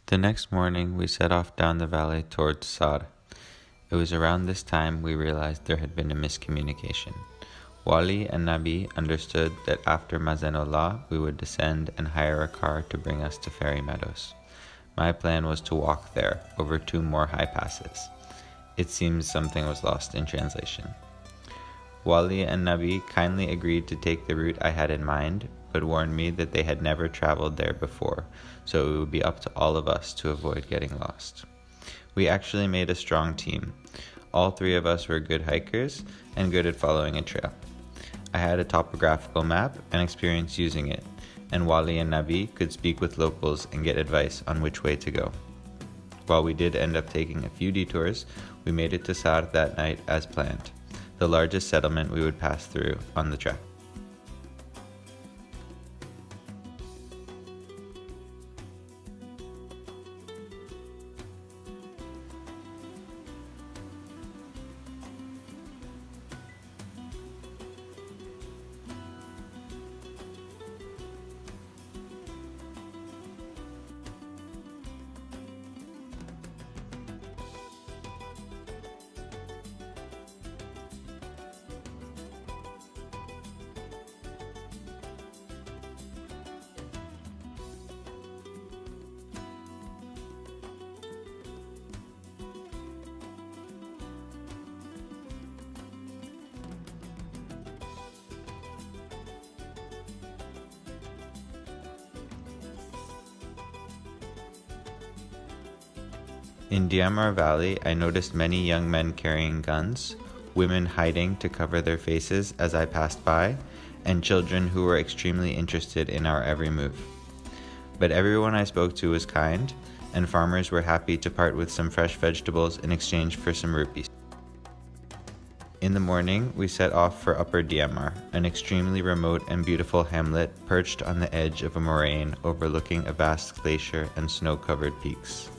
The next morning, we set off down the valley towards Sar. It was around this time we realized there had been a miscommunication. Wali and Nabi understood that after Mazenullah we would descend and hire a car to bring us to Fairy Meadows. My plan was to walk there, over 2 more high passes. It seems something was lost in translation. Wali and Nabi kindly agreed to take the route I had in mind, but warned me that they had never traveled there before, so it would be up to all of us to avoid getting lost. We actually made a strong team. All 3 of us were good hikers and good at following a trail. I had a topographical map and experience using it, and Wali and Nabi could speak with locals and get advice on which way to go. While we did end up taking a few detours, we made it to Sar that night as planned, the largest settlement we would pass through on the trek. In Diamer Valley, I noticed many young men carrying guns, women hiding to cover their faces as I passed by, and children who were extremely interested in our every move. But everyone I spoke to was kind, and farmers were happy to part with some fresh vegetables in exchange for some rupees. In the morning, we set off for Upper Diamer, an extremely remote and beautiful hamlet perched on the edge of a moraine overlooking a vast glacier and snow-covered peaks.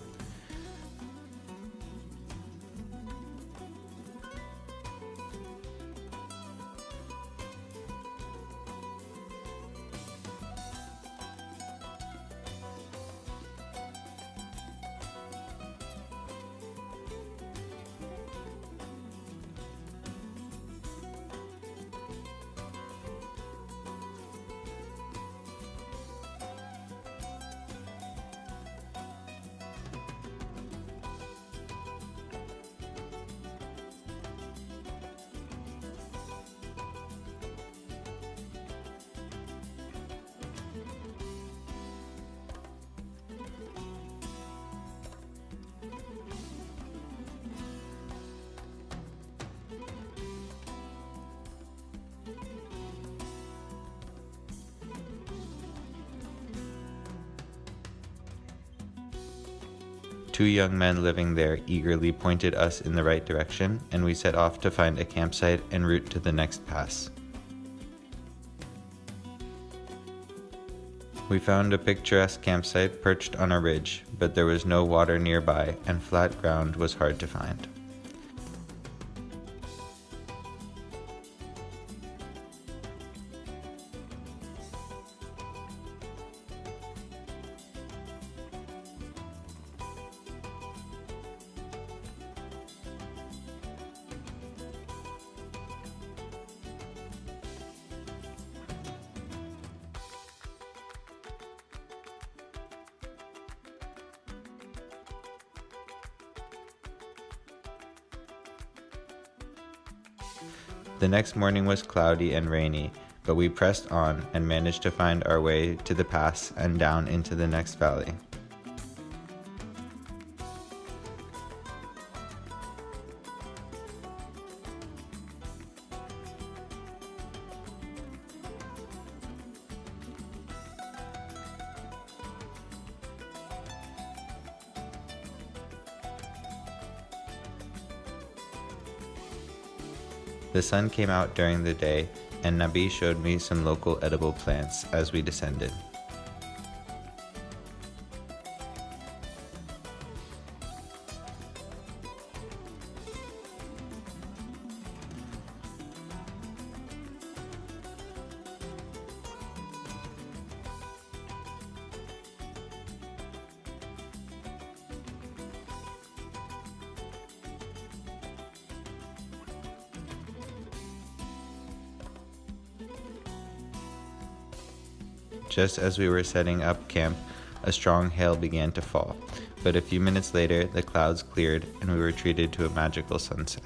Two young men living there eagerly pointed us in the right direction, and we set off to find a campsite en route to the next pass. We found a picturesque campsite perched on a ridge, but there was no water nearby, and flat ground was hard to find. The next morning was cloudy and rainy, but we pressed on and managed to find our way to the pass and down into the next valley. The sun came out during the day, and Nabi showed me some local edible plants as we descended. Just as we were setting up camp, a strong hail began to fall, but a few minutes later the clouds cleared and we were treated to a magical sunset.